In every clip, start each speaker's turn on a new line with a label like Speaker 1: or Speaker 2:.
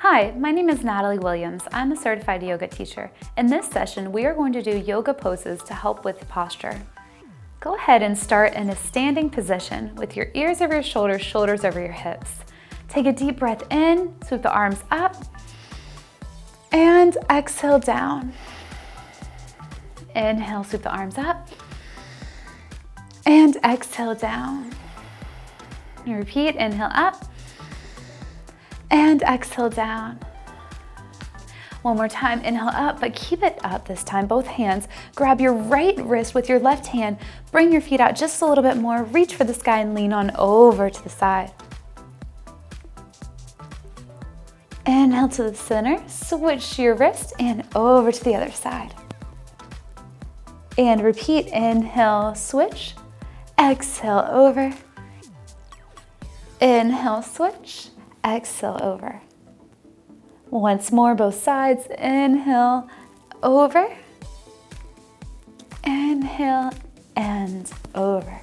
Speaker 1: Hi, my name is Natalie Williams. I'm a certified yoga teacher. In this session, we are going to do yoga poses to help with posture. Go ahead and start in a standing position with your ears over your shoulders, shoulders over your hips. Take a deep breath in, swoop the arms up, and exhale down. Inhale, swoop the arms up, and exhale down. And repeat, inhale up, and exhale down. One more time, inhale up, but keep it up this time. Both hands, grab your right wrist with your left hand, bring your feet out just a little bit more, reach for the sky and lean on over to the side. Inhale to the center, switch your wrist and over to the other side. And repeat, inhale, switch, exhale over, inhale, switch, exhale over. Once more, both sides. Inhale, over. Inhale, and over.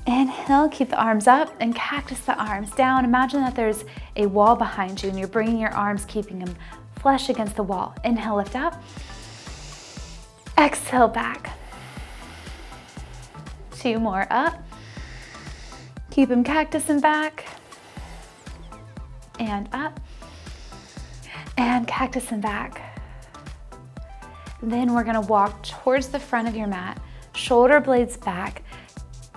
Speaker 1: Inhale, keep the arms up and cactus the arms down. Imagine that there's a wall behind you and you're bringing your arms, keeping them flush against the wall. Inhale, lift up. Exhale, back. Two more, up. Keep them cactus and back. And up, and cactus and back. Then we're gonna walk towards the front of your mat, shoulder blades back,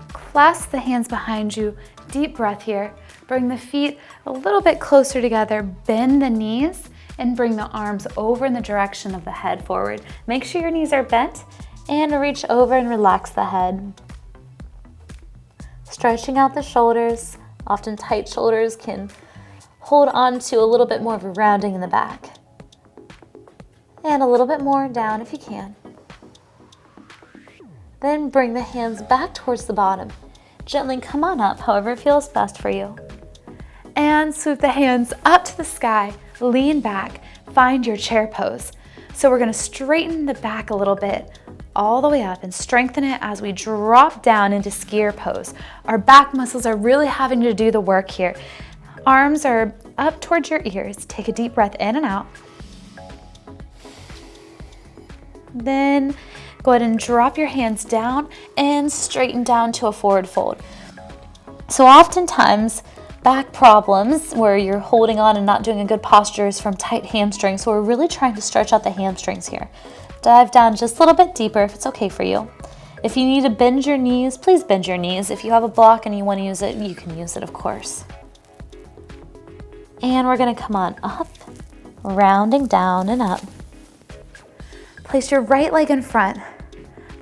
Speaker 1: clasp the hands behind you, deep breath here. Bring the feet a little bit closer together, bend the knees, and bring the arms over in the direction of the head forward. Make sure your knees are bent, and reach over and relax the head. Stretching out the shoulders. Often tight shoulders can hold on to a little bit more of a rounding in the back. And a little bit more down if you can. Then bring the hands back towards the bottom. Gently come on up, however it feels best for you. And swoop the hands up to the sky, lean back, find your chair pose. So we're gonna straighten the back a little bit, all the way up and strengthen it as we drop down into skier pose. Our back muscles are really having to do the work here. Arms are up towards your ears. Take a deep breath in and out. Then go ahead and drop your hands down and straighten down to a forward fold. So oftentimes, back problems where you're holding on and not doing a good posture is from tight hamstrings. So we're really trying to stretch out the hamstrings here. Dive down just a little bit deeper if it's okay for you. If you need to bend your knees, please bend your knees. If you have a block and you want to use it, you can use it, of course. And we're gonna come on up, rounding down and up. Place your right leg in front,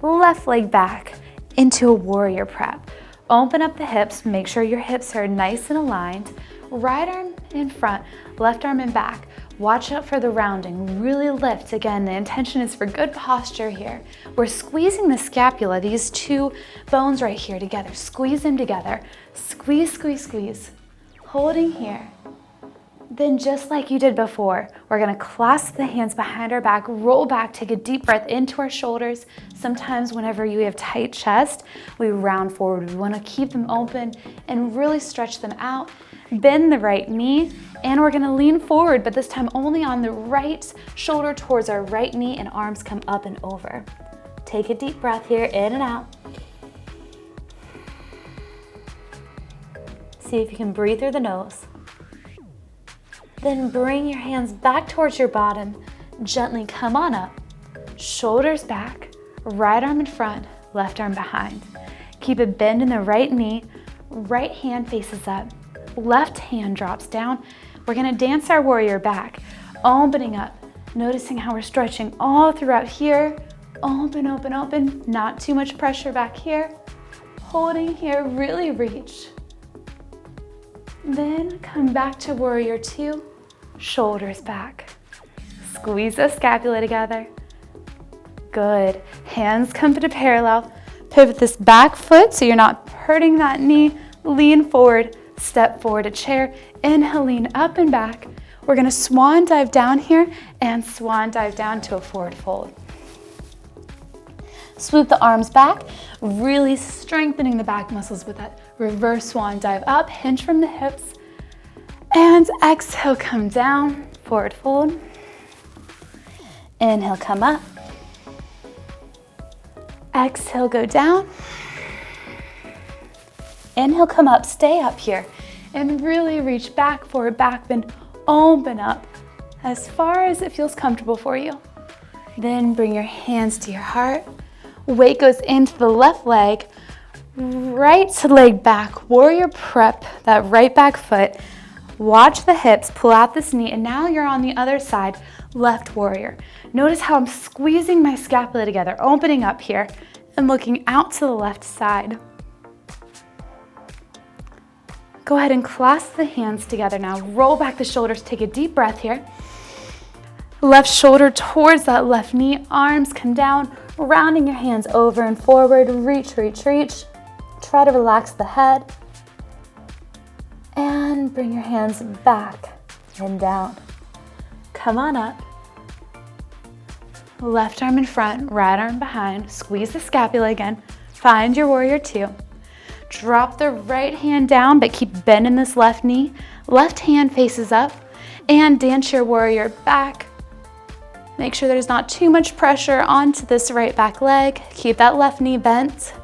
Speaker 1: left leg back into a warrior prep. Open up the hips, make sure your hips are nice and aligned. Right arm in front, left arm in back. Watch out for the rounding, really lift. Again, the intention is for good posture here. We're squeezing the scapula, these two bones right here together. Squeeze them together. Squeeze, squeeze, squeeze. Holding here. Then just like you did before, we're gonna clasp the hands behind our back, roll back, take a deep breath into our shoulders. Sometimes whenever you have tight chest, we round forward. We wanna keep them open and really stretch them out. Bend the right knee, and we're gonna lean forward, but this time only on the right shoulder towards our right knee, and arms come up and over. Take a deep breath here, in and out. See if you can breathe through the nose. Then bring your hands back towards your bottom. Gently come on up. Shoulders back, right arm in front, left arm behind. Keep a bend in the right knee, right hand faces up, left hand drops down. We're gonna dance our warrior back, opening up, noticing how we're stretching all throughout here. Open, open, open, not too much pressure back here. Holding here, really reach. Then come back to warrior two. Shoulders back. Squeeze the scapula together. Good. Hands come to parallel. Pivot this back foot so you're not hurting that knee. Lean forward, step forward to chair. Inhale, lean up and back. We're gonna swan dive down here and swan dive down to a forward fold. Swoop the arms back, really strengthening the back muscles with that reverse swan dive up, hinge from the hips. And exhale, come down, forward fold. Inhale, come up. Exhale, go down. Inhale, come up, stay up here. And really reach back, forward, back bend, open up as far as it feels comfortable for you. Then bring your hands to your heart. Weight goes into the left leg, right leg back, warrior prep, that right back foot. Watch the hips, pull out this knee, and now you're on the other side, left warrior. Notice how I'm squeezing my scapula together, opening up here and looking out to the left side. Go ahead and clasp the hands together now. Roll back the shoulders, take a deep breath here. Left shoulder towards that left knee, arms come down, rounding your hands over and forward, reach, reach, reach. Try to relax the head. And bring your hands back and down. Come on up. Left arm in front, right arm behind. Squeeze the scapula again. Find your warrior two. Drop the right hand down, but keep bending this left knee. Left hand faces up and dance your warrior back. Make sure there's not too much pressure onto this right back leg. Keep that left knee bent.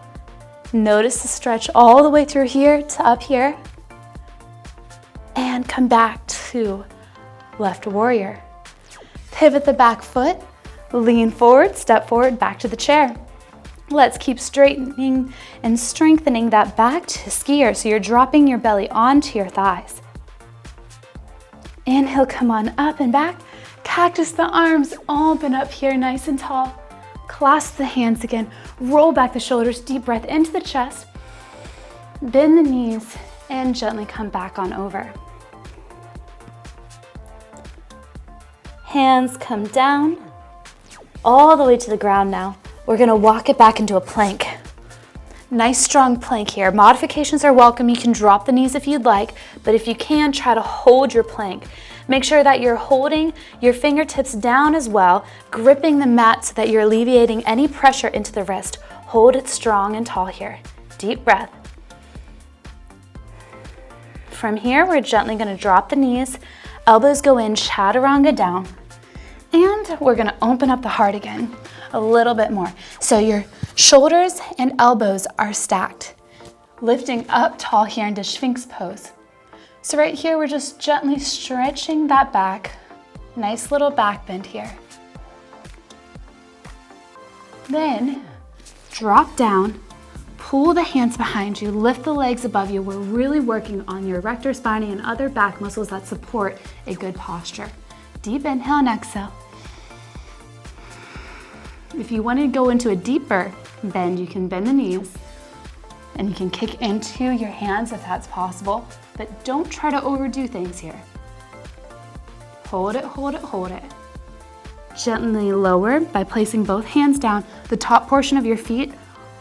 Speaker 1: Notice the stretch all the way through here to up here. And come back to left warrior. Pivot the back foot, lean forward, step forward, back to the chair. Let's keep straightening and strengthening that back to skier, so you're dropping your belly onto your thighs. Inhale, come on up and back. Cactus the arms, open up here nice and tall. Clasp the hands again, roll back the shoulders, deep breath into the chest. Bend the knees and gently come back on over. Hands come down, all the way to the ground now. We're gonna walk it back into a plank. Nice strong plank here. Modifications are welcome. You can drop the knees if you'd like, but if you can, try to hold your plank. Make sure that you're holding your fingertips down as well, gripping the mat so that you're alleviating any pressure into the wrist. Hold it strong and tall here. Deep breath. From here, we're gently gonna drop the knees, elbows go in, chaturanga down, and we're gonna open up the heart again a little bit more. So your shoulders and elbows are stacked, lifting up tall here into Sphinx Pose. So right here, we're just gently stretching that back. Nice little back bend here. Then drop down, pull the hands behind you, lift the legs above you. We're really working on your rectus spinae and other back muscles that support a good posture. Deep inhale and exhale. If you want to go into a deeper bend, you can bend the knees and you can kick into your hands if that's possible, but don't try to overdo things here. Hold it, hold it, hold it. Gently lower by placing both hands down. The top portion of your feet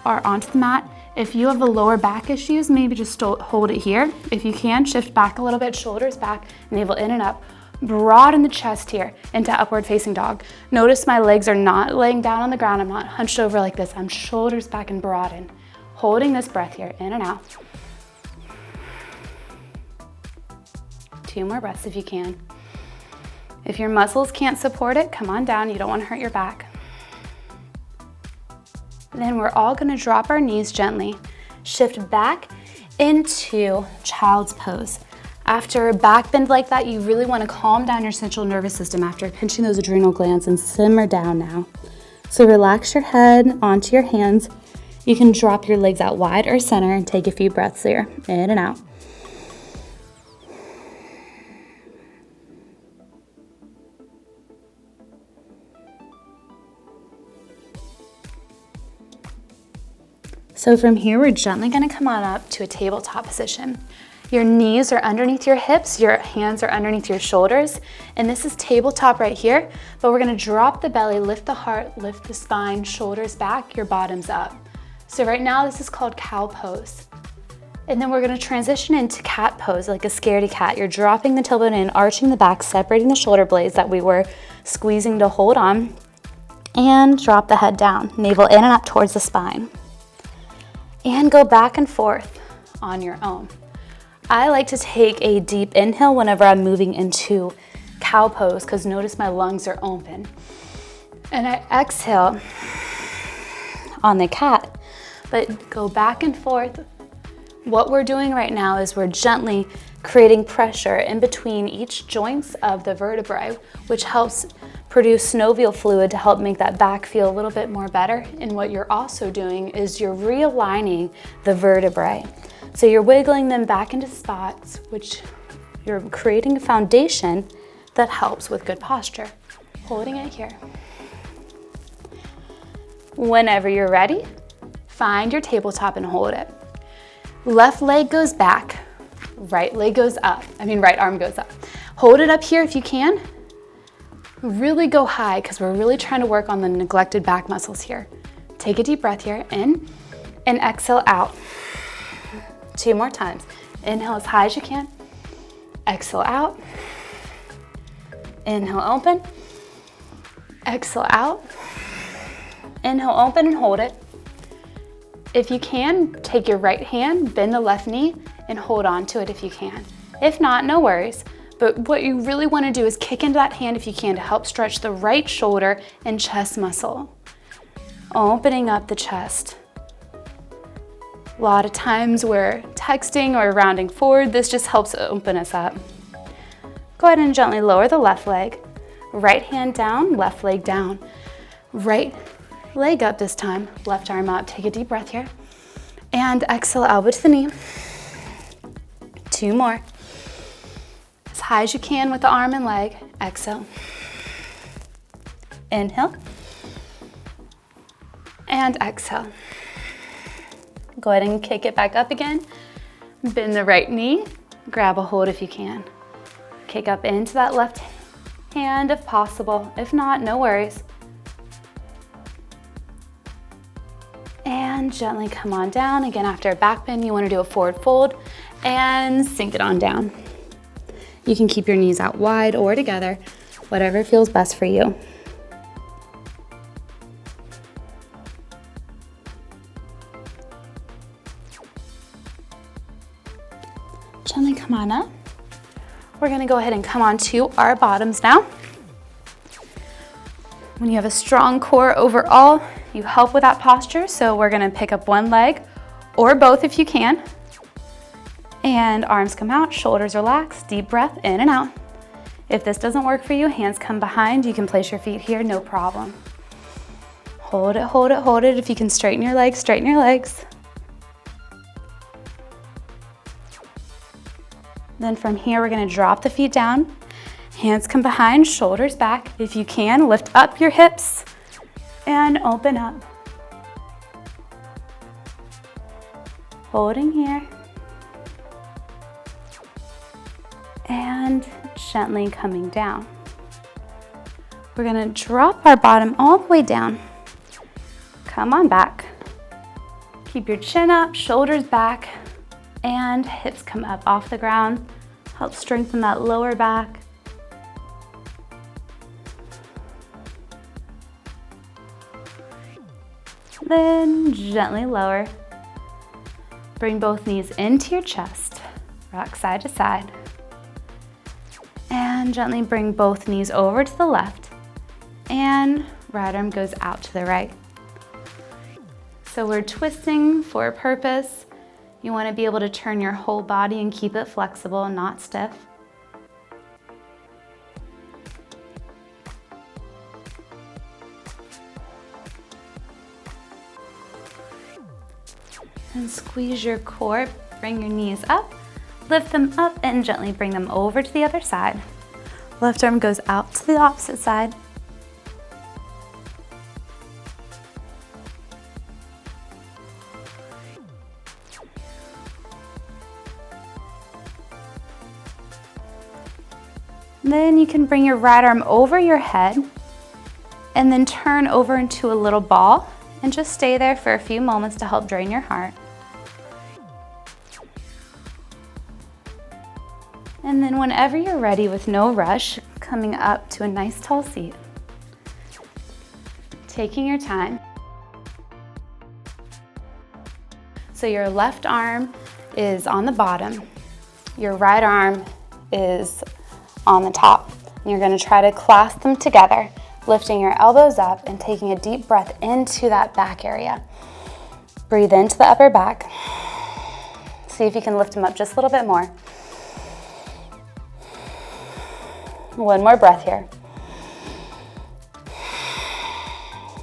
Speaker 1: are onto the mat. If you have the lower back issues, maybe just hold it here. If you can, shift back a little bit, shoulders back, navel in and up. Broaden the chest here into upward facing dog. Notice my legs are not laying down on the ground. I'm not hunched over like this. I'm shoulders back and broaden. Holding this breath here, in and out. 2 more breaths if you can. If your muscles can't support it, come on down. You don't want to hurt your back. Then we're all going to drop our knees gently, shift back into child's pose. After a back bend like that, you really want to calm down your central nervous system after pinching those adrenal glands and simmer down now. So relax your head onto your hands. You can drop your legs out wide or center and take a few breaths there, in and out. So from here, we're gently going to come on up to a tabletop position. Your knees are underneath your hips, your hands are underneath your shoulders, and this is tabletop right here, but we're gonna drop the belly, lift the heart, lift the spine, shoulders back, your bottoms up. So right now, this is called cow pose. And then we're gonna transition into cat pose, like a scaredy cat. You're dropping the tailbone in, arching the back, separating the shoulder blades that we were squeezing to hold on, and drop the head down, navel in and up towards the spine. And go back and forth on your own. I like to take a deep inhale whenever I'm moving into cow pose, because notice my lungs are open. And I exhale on the cat, but go back and forth. What we're doing right now is we're gently creating pressure in between each joints of the vertebrae, which helps produce synovial fluid to help make that back feel a little bit more better. And what you're also doing is you're realigning the vertebrae. So you're wiggling them back into spots, which you're creating a foundation that helps with good posture. Holding it here. Whenever you're ready, find your tabletop and hold it. Left leg goes back, right leg goes up. Right arm goes up. Hold it up here if you can. Really go high, because we're really trying to work on the neglected back muscles here. Take a deep breath here, in, and exhale out. 2 more times. Inhale as high as you can. Exhale out. Inhale, open. Exhale out. Inhale, open, and hold it. If you can, take your right hand, bend the left knee, and hold on to it if you can. If not, no worries. But what you really want to do is kick into that hand if you can to help stretch the right shoulder and chest muscle. Opening up the chest. A lot of times we're texting or rounding forward. This just helps open us up. Go ahead and gently lower the left leg. Right hand down, left leg down. Right leg up this time, left arm up. Take a deep breath here. And exhale, elbow to the knee. 2 more. As high as you can with the arm and leg. Exhale. Inhale. And exhale. Go ahead and kick it back up again. Bend the right knee. Grab a hold if you can. Kick up into that left hand if possible. If not, no worries. And gently come on down. Again, after a back bend, you want to do a forward fold and sink it on down. You can keep your knees out wide or together, whatever feels best for you. Gently come on up. We're gonna go ahead and come on to our bottoms now. When you have a strong core overall, you help with that posture. So we're gonna pick up one leg or both if you can. And arms come out, shoulders relax, deep breath in and out. If this doesn't work for you, hands come behind. You can place your feet here, no problem. Hold it, hold it, hold it. If you can straighten your legs, straighten your legs. Then from here, we're gonna drop the feet down. Hands come behind, shoulders back. If you can, lift up your hips and open up. Holding here. And gently coming down. We're gonna drop our bottom all the way down. Come on back. Keep your chin up, shoulders back, and hips come up off the ground. Help strengthen that lower back. Then gently lower. Bring both knees into your chest. Rock side to side. And gently bring both knees over to the left. And right arm goes out to the right. So we're twisting for a purpose. You want to be able to turn your whole body and keep it flexible and not stiff. And squeeze your core, bring your knees up, lift them up and gently bring them over to the other side. Left arm goes out to the opposite side. Then you can bring your right arm over your head and then turn over into a little ball and just stay there for a few moments to help drain your heart. And then whenever you're ready with no rush, coming up to a nice tall seat. Taking your time. So your left arm is on the bottom.
Speaker 2: your right arm is on the top. And you're gonna try to clasp them together, lifting your elbows up and taking a deep breath into that back area. Breathe into the upper back. See if you can lift them up just a little bit more. One more breath here.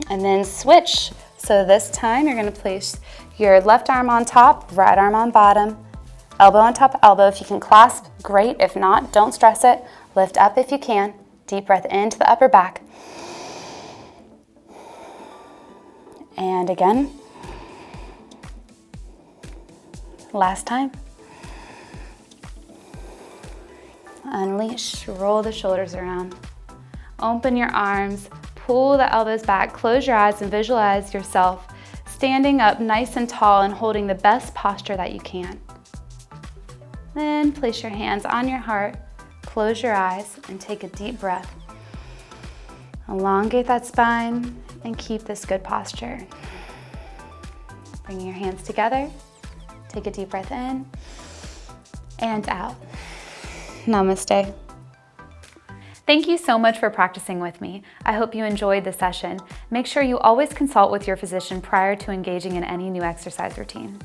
Speaker 2: And then switch. So this time you're gonna place your left arm on top, right arm on bottom, elbow on top of elbow. If you can clasp, great. If not, don't stress it. Lift up if you can. Deep breath into the upper back. And again. Last time. Unleash, roll the shoulders around. Open your arms, pull the elbows back, close your eyes and visualize yourself standing up nice and tall and holding the best posture that you can. Then place your hands on your heart, close your eyes and take a deep breath. Elongate that spine and keep this good posture. Bring your hands together, take a deep breath in and out. Namaste. Thank you so much for practicing with me. I hope you enjoyed the session. Make sure you always consult with your physician prior to engaging in any new exercise routine.